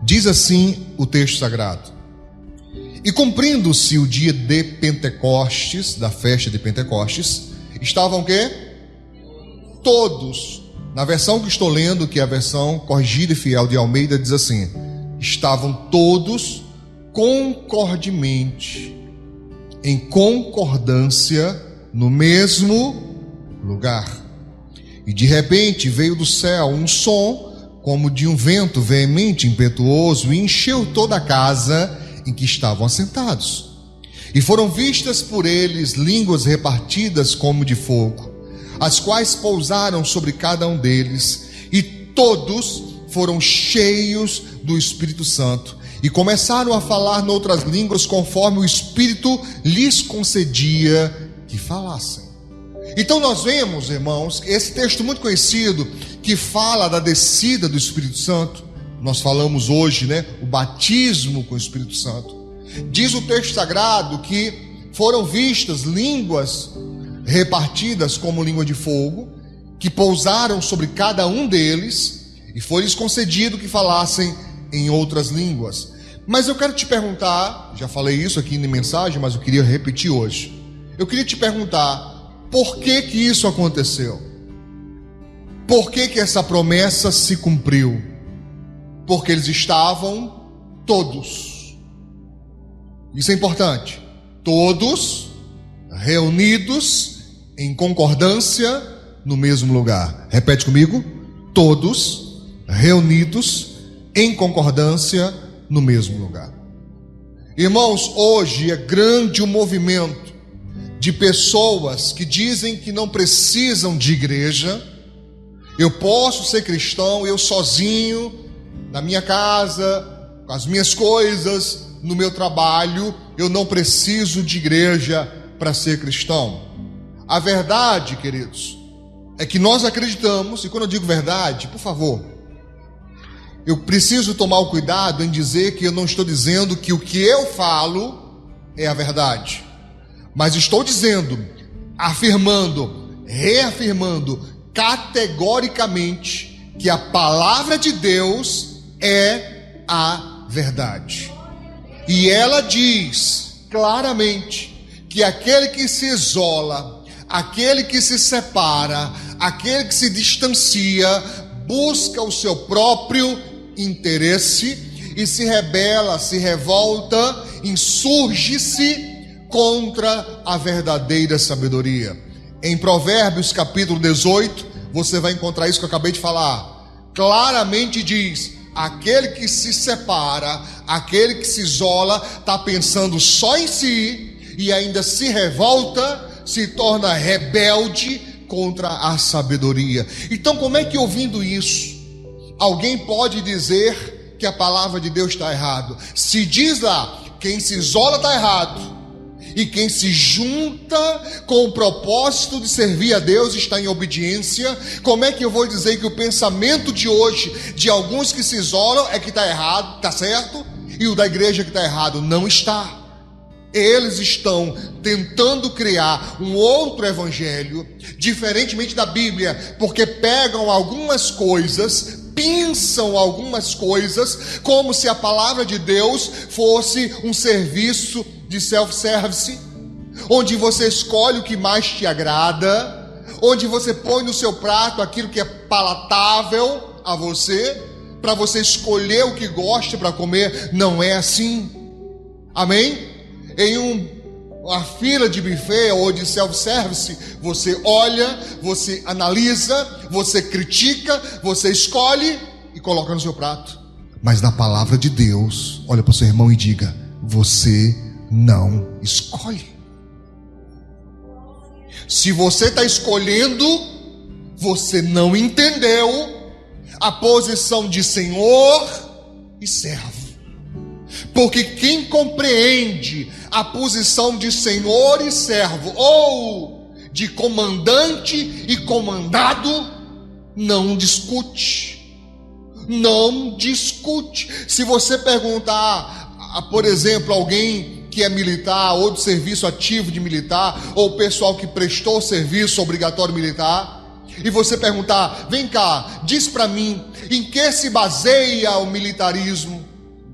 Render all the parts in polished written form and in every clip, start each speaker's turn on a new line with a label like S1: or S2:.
S1: Diz assim o texto sagrado: e cumprindo-se o dia de Pentecostes, da festa de Pentecostes, estavam o quê? Todos. Na versão que estou lendo, que é a versão corrigida e fiel de Almeida, diz assim: estavam todos concordemente, em concordância, no mesmo lugar. E de repente veio do céu um som, como de um vento veemente, impetuoso, e encheu toda a casa em que estavam assentados. E foram vistas por eles línguas repartidas como de fogo, as quais pousaram sobre cada um deles, e todos foram cheios do Espírito Santo, e começaram a falar noutras línguas, conforme o Espírito lhes concedia que falassem. Então nós vemos, irmãos, esse texto muito conhecido, que fala da descida do Espírito Santo. Nós falamos hoje, o batismo com o Espírito Santo. Diz o texto sagrado que foram vistas línguas repartidas como língua de fogo, que pousaram sobre cada um deles, e foi-lhes concedido que falassem em outras línguas. Mas eu quero te perguntar, já falei isso aqui na mensagem, mas eu queria repetir hoje. Eu queria te perguntar, por que que isso aconteceu? Por que que essa promessa se cumpriu? Porque eles estavam todos. Isso é importante. Todos reunidos em concordância no mesmo lugar. Repete comigo. Todos reunidos em concordância no mesmo lugar. Irmãos, hoje é grande o movimento de pessoas que dizem que não precisam de igreja. Eu posso ser cristão, eu sozinho, na minha casa, com as minhas coisas, no meu trabalho, eu não preciso de igreja para ser cristão. A verdade, queridos, é que nós acreditamos, e quando eu digo verdade, por favor, eu preciso tomar o cuidado em dizer que eu não estou dizendo que o que eu falo é a verdade, mas estou dizendo, afirmando, reafirmando categoricamente que a palavra de Deus é a verdade. E ela diz claramente que aquele que se isola, aquele que se separa, aquele que se distancia, busca o seu próprio interesse e se rebela, se revolta, insurge-se contra a verdadeira sabedoria. Em Provérbios capítulo 18, você vai encontrar isso que eu acabei de falar. Claramente diz: aquele que se separa, aquele que se isola, está pensando só em si e ainda se revolta, se torna rebelde contra a sabedoria. Então, como é que, ouvindo isso, alguém pode dizer que a palavra de Deus está errado? Se diz lá, quem se isola está errado, e quem se junta com o propósito de servir a Deus está em obediência, como é que eu vou dizer que o pensamento de hoje, de alguns que se isolam, é que está errado, está certo, e o da igreja que está errado? Não está. Eles estão tentando criar um outro evangelho, diferentemente da Bíblia, porque pegam algumas coisas, pensam algumas coisas, como se a palavra de Deus fosse um serviço de self-service, onde você escolhe o que mais te agrada, onde você põe no seu prato aquilo que é palatável a você, para você escolher o que gosta para comer. Não é assim. Amém? Em uma fila de buffet ou de self-service, você olha, você analisa, você critica, você escolhe e coloca no seu prato. Mas na palavra de Deus, olha para o seu irmão e diga: você não escolhe. Se você está escolhendo, você não entendeu a posição de Senhor e servo. Porque quem compreende a posição de Senhor e servo, ou de comandante e comandado, não discute. Não discute. Se você perguntar, por exemplo, alguém que é militar, ou do serviço ativo de militar, ou pessoal que prestou serviço obrigatório militar, e você perguntar: vem cá, diz para mim, em que se baseia o militarismo?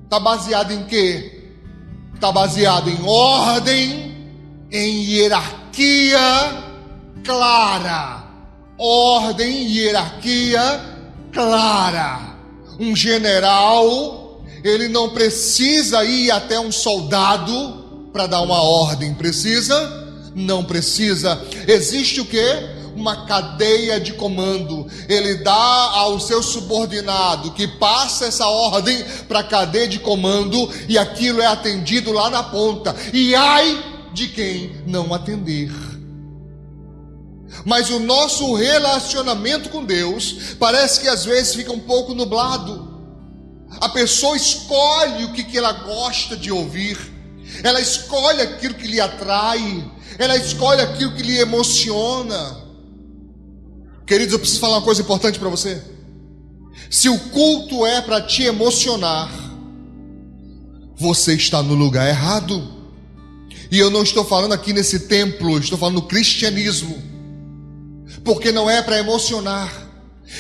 S1: Está baseado em quê? Está baseado em ordem, em hierarquia clara. Ordem e hierarquia clara. Um general, ele não precisa ir até um soldado para dar uma ordem. Precisa? Não precisa. Existe o quê? Uma cadeia de comando. Ele dá ao seu subordinado, que passa essa ordem para a cadeia de comando, e aquilo é atendido lá na ponta. E ai de quem não atender. Mas o nosso relacionamento com Deus parece que às vezes fica um pouco nublado. A pessoa escolhe o que ela gosta de ouvir, ela escolhe aquilo que lhe atrai, ela escolhe aquilo que lhe emociona. Queridos, eu preciso falar uma coisa importante para você. Se o culto é para te emocionar, você está no lugar errado. E eu não estou falando aqui nesse templo, estou falando no cristianismo, porque não é para emocionar.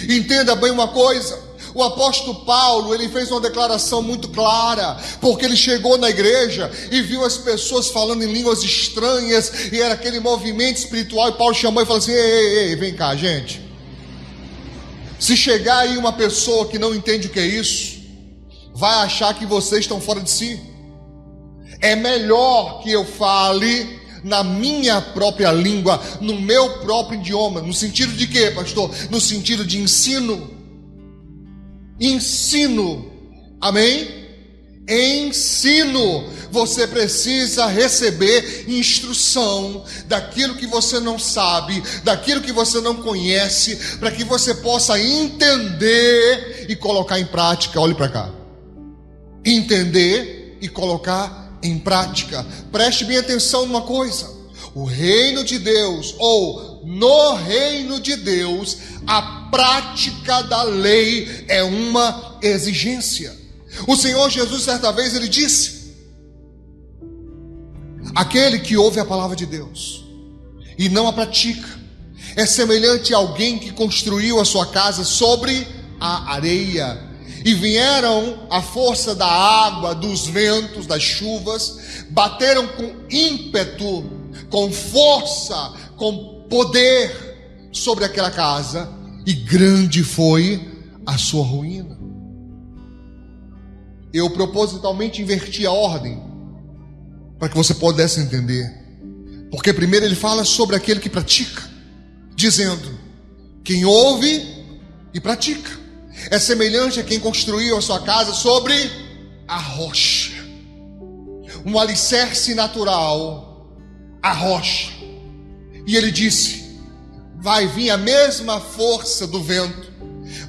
S1: Entenda bem uma coisa: o apóstolo Paulo, ele fez uma declaração muito clara, porque ele chegou na igreja e viu as pessoas falando em línguas estranhas, e era aquele movimento espiritual, e Paulo chamou e falou assim: ei, vem cá, gente. Se chegar aí uma pessoa que não entende o que é isso, vai achar que vocês estão fora de si. É melhor que eu fale na minha própria língua, no meu próprio idioma. No sentido de quê, pastor? No sentido de ensino. Ensino, amém? Ensino. Você precisa receber instrução daquilo que você não sabe, daquilo que você não conhece, para que você possa entender e colocar em prática. Olhe para cá. Entender e colocar em prática. Preste bem atenção numa coisa: o reino de Deus, ou no reino de Deus, a prática da lei é uma exigência. O Senhor Jesus, certa vez, ele disse: aquele que ouve a palavra de Deus e não a pratica é semelhante a alguém que construiu a sua casa sobre a areia, e vieram a força da água, dos ventos, das chuvas, bateram com ímpeto, com força, com poder sobre aquela casa, e grande foi a sua ruína. Eu propositalmente inverti a ordem para que você pudesse entender, porque primeiro ele fala sobre aquele que pratica, dizendo: quem ouve e pratica é semelhante a quem construiu a sua casa sobre a rocha, um alicerce natural, a rocha. E ele disse: vai vir a mesma força do vento,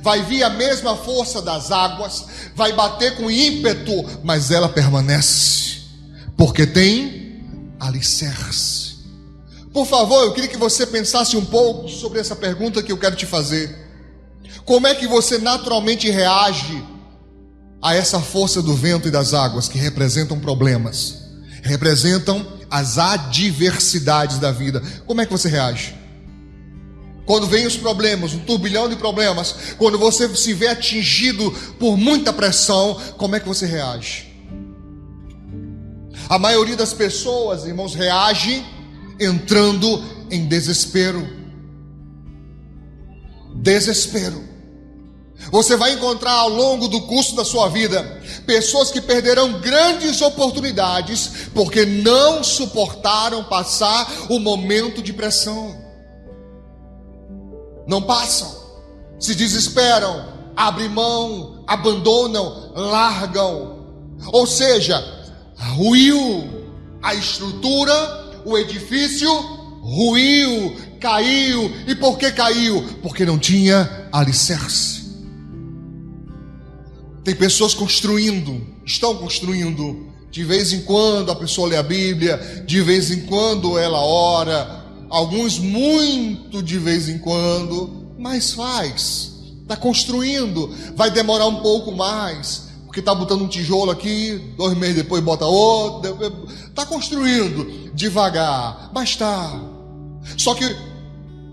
S1: vai vir a mesma força das águas, vai bater com ímpeto, mas ela permanece, porque tem alicerce. Por favor, eu queria que você pensasse um pouco sobre essa pergunta que eu quero te fazer. Como é que você naturalmente reage a essa força do vento e das águas, que representam problemas, representam as adversidades da vida? Como é que você reage? Quando vem os problemas, um turbilhão de problemas, quando você se vê atingido por muita pressão, como é que você reage? A maioria das pessoas, irmãos, reage entrando em desespero. Desespero. Você vai encontrar ao longo do curso da sua vida pessoas que perderão grandes oportunidades porque não suportaram passar o momento de pressão. Não passam, se desesperam, abrem mão, abandonam, largam. Ou seja, ruiu a estrutura, o edifício ruiu, caiu. E por que caiu? Porque não tinha alicerce. Tem pessoas estão construindo. De vez em quando a pessoa lê a Bíblia, de vez em quando ela ora, alguns muito de vez em quando, mas está construindo. Vai demorar um pouco mais, porque está botando um tijolo aqui, 2 meses depois bota outro, está construindo devagar, mas está. Só que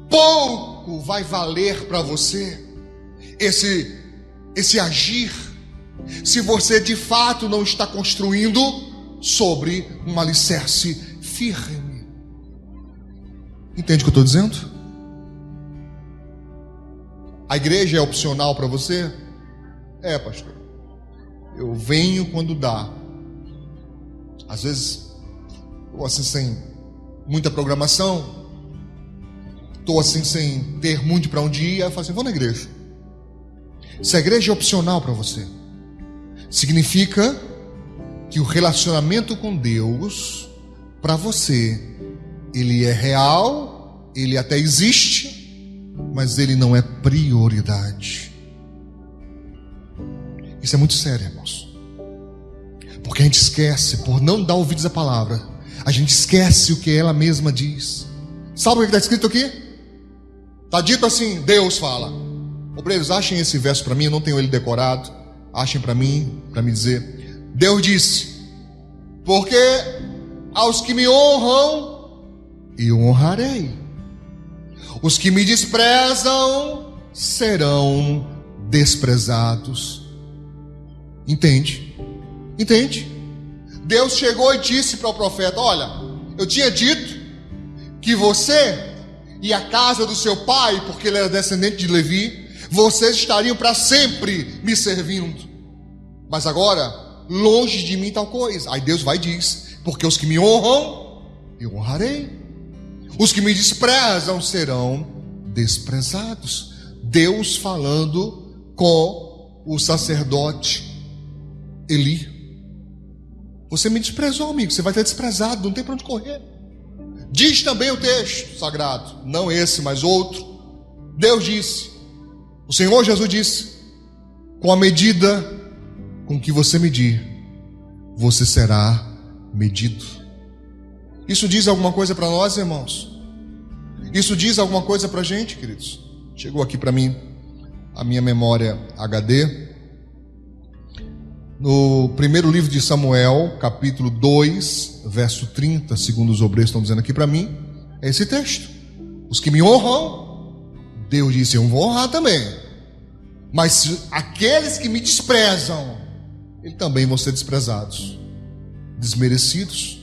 S1: pouco vai valer para você esse agir, se você de fato não está construindo sobre um alicerce firme. Entende o que eu estou dizendo? A igreja é opcional para você? É, pastor. Eu venho quando dá. Às vezes, estou assim sem muita programação, estou assim sem ter muito para onde ir, aí eu falo assim, vou na igreja. Se a igreja é opcional para você, significa que o relacionamento com Deus, para você, ele é real, ele até existe, mas ele não é prioridade. Isso é muito sério, irmãos. Porque a gente esquece, por não dar ouvidos à palavra, a gente esquece o que ela mesma diz. Sabe o que está escrito aqui? Está dito assim, Deus fala. Obreiros, achem esse verso para mim, eu não tenho ele decorado. Achem para mim, para me dizer. Deus disse, porque aos que me honram, eu honrarei. Os que me desprezam serão desprezados. Entende? Entende? Deus chegou e disse para o profeta, olha, eu tinha dito que você e a casa do seu pai, porque ele era descendente de Levi, vocês estariam para sempre me servindo. Mas agora, longe de mim tal coisa. Aí Deus vai e diz, porque os que me honram, eu honrarei. Os que me desprezam serão desprezados. Deus falando com o sacerdote Eli. Você me desprezou, amigo, você vai ter desprezado, não tem para onde correr. Diz também o texto sagrado, não esse, mas outro. Deus disse, o Senhor Jesus disse, com a medida com que você medir, você será medido. Isso diz alguma coisa para nós, irmãos? Isso diz alguma coisa para a gente, queridos? Chegou aqui para mim a minha memória HD. No primeiro livro de Samuel, capítulo 2, verso 30, segundo os obreiros estão dizendo aqui para mim, é esse texto. Os que me honram, Deus disse, eu vou honrar também. Mas aqueles que me desprezam, eles também vão ser desprezados, desmerecidos,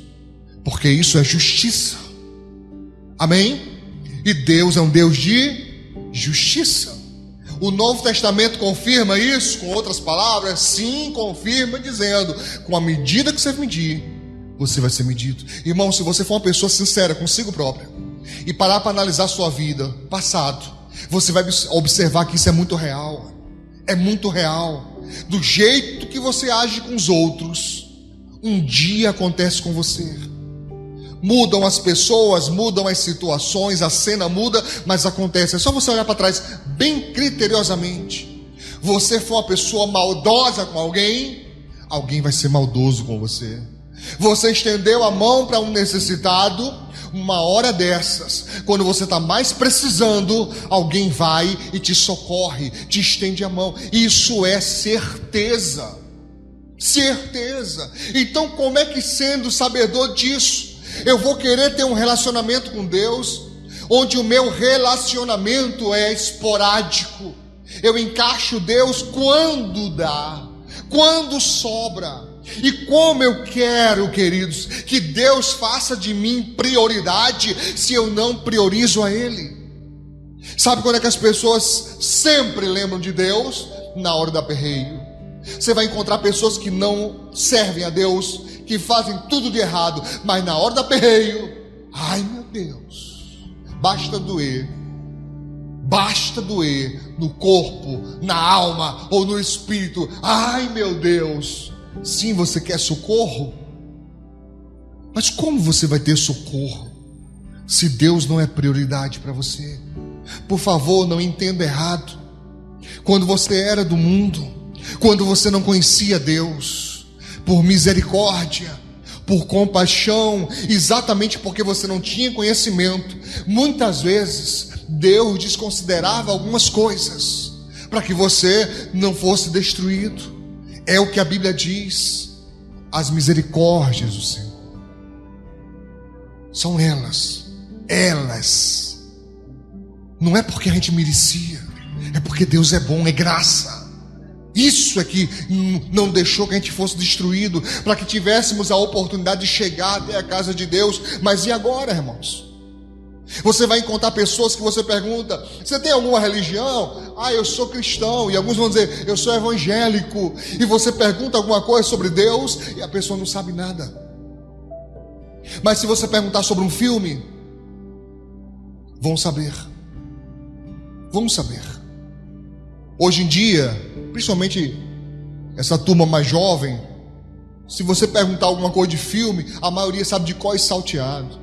S1: porque isso é justiça. Amém? E Deus é um Deus de justiça. O Novo Testamento confirma isso, com outras palavras, sim, confirma dizendo, com a medida que você medir, você vai ser medido. Irmão, se você for uma pessoa sincera consigo própria, e parar para analisar sua vida, passado, você vai observar que isso é muito real. É muito real. Do jeito que você age com os outros, um dia acontece com você. Mudam as pessoas, mudam as situações, a cena muda, mas acontece. É só você olhar para trás bem criteriosamente. Você for uma pessoa maldosa com alguém, alguém vai ser maldoso com você. Você estendeu a mão para um necessitado, uma hora dessas, quando você está mais precisando, alguém vai e te socorre, te estende a mão. Isso é certeza. Certeza. Então, como é que, sendo sabedor disso, eu vou querer ter um relacionamento com Deus, onde o meu relacionamento é esporádico? Eu encaixo Deus quando dá, quando sobra. E como eu quero, queridos, que Deus faça de mim prioridade, se eu não priorizo a Ele. Sabe quando é que as pessoas sempre lembram de Deus? Na hora do aperreio. Você vai encontrar pessoas que não servem a Deus, que fazem tudo de errado, mas na hora do aperreio, ai meu Deus, basta doer no corpo, na alma ou no espírito. Ai meu Deus, sim, você quer socorro, mas como você vai ter socorro se Deus não é prioridade para você? Por favor, não entenda errado. Quando você era do mundo, quando você não conhecia Deus, por misericórdia, por compaixão, exatamente porque você não tinha conhecimento, muitas vezes Deus desconsiderava algumas coisas para que você não fosse destruído. É o que a Bíblia diz. As misericórdias do Senhor são elas. Não é porque a gente merecia, é porque Deus é bom, é graça. Isso é que não deixou que a gente fosse destruído, para que tivéssemos a oportunidade de chegar até a casa de Deus. Mas e agora, irmãos? Você vai encontrar pessoas que você pergunta: você tem alguma religião? Eu sou cristão. E alguns vão dizer: eu sou evangélico. E você pergunta alguma coisa sobre Deus e a pessoa não sabe nada. Mas se você perguntar sobre um filme, vão saber. Vamos saber. Hoje em dia, principalmente essa turma mais jovem, se você perguntar alguma coisa de filme, a maioria sabe de cor e salteado.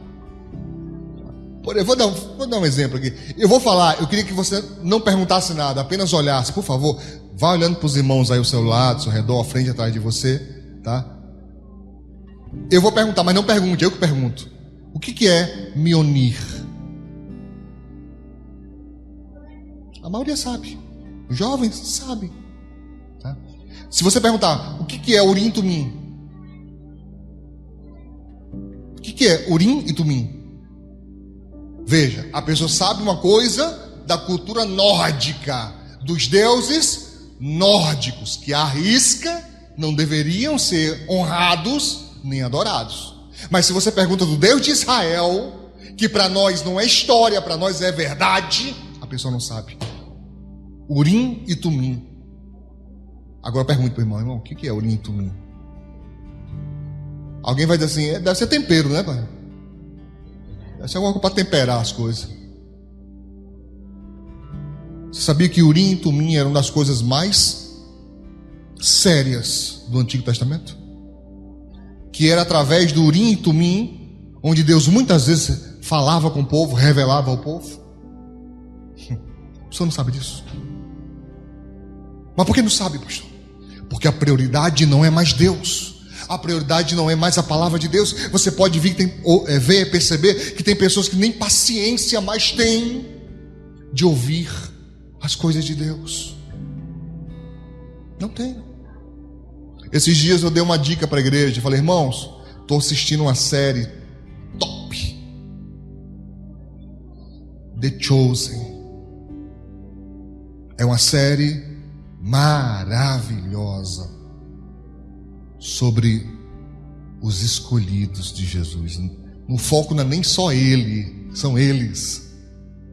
S1: Vou dar um exemplo aqui. Eu vou falar, eu queria que você não perguntasse nada, apenas olhasse, por favor. Vá olhando para os irmãos aí ao seu lado, ao seu redor, à frente, atrás de você, tá? Eu vou perguntar, mas não pergunte, eu que pergunto. O que é Mjolnir? A maioria sabe. Os jovens sabem, tá? Se você perguntar: o que é Urim e Tumim? O que é Urim e Tumim? Veja, a pessoa sabe uma coisa da cultura nórdica, dos deuses nórdicos, que à risca não deveriam ser honrados nem adorados. Mas se você pergunta do Deus de Israel, que para nós não é história, para nós é verdade, a pessoa não sabe. Urim e Tumim. Agora pergunte para o irmão: o que é Urim e Tumim? Alguém vai dizer assim: deve ser tempero, né, pai? Deve ser alguma coisa para temperar as coisas. Você sabia que Urim e Tumim eram uma das coisas mais sérias do Antigo Testamento? Que era através do Urim e Tumim onde Deus muitas vezes falava com o povo, revelava ao povo. O senhor não sabe disso? Mas por que não sabe, pastor? Porque a prioridade não é mais Deus. A prioridade não é mais a palavra de Deus. Você pode ver, perceber que tem pessoas que nem paciência mais têm de ouvir as coisas de Deus. Não tem. Esses dias eu dei uma dica para a igreja. Falei: irmãos, estou assistindo uma série top, The Chosen. É uma série maravilhosa sobre os escolhidos de Jesus. No foco não é nem só ele, são eles,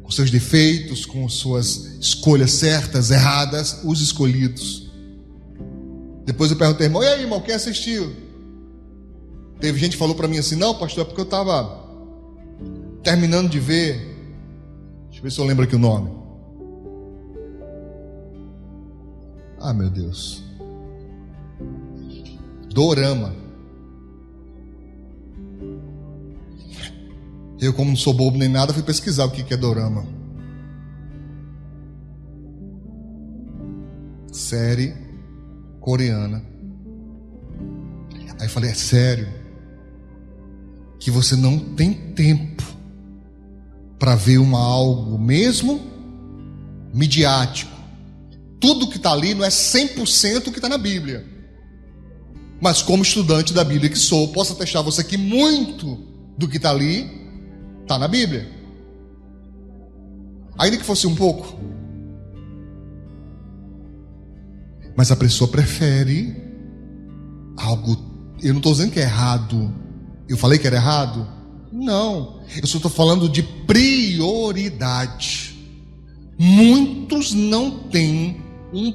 S1: com seus defeitos, com suas escolhas certas, erradas, os escolhidos. Depois eu perguntei: irmão, e aí, irmão, quem assistiu? Teve gente que falou para mim assim: não, pastor, é porque eu estava terminando de ver. Deixa eu ver se eu lembro aqui o nome. Meu Deus. Dorama. Eu, como não sou bobo nem nada, fui pesquisar o que é dorama. Série coreana. Aí eu falei: é sério que você não tem tempo para ver algo mesmo midiático? Tudo que está ali não é 100% o que está na Bíblia. Mas como estudante da Bíblia que sou, posso atestar a você que muito do que está ali está na Bíblia. Ainda que fosse um pouco. Mas a pessoa prefere algo. Eu não estou dizendo que é errado. Eu falei que era errado? Não. Eu só estou falando de prioridade. Muitos não têm um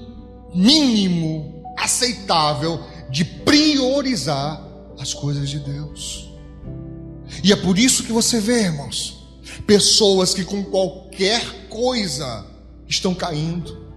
S1: mínimo aceitável de priorizar as coisas de Deus. E é por isso que você vê, irmãos, pessoas que com qualquer coisa estão caindo.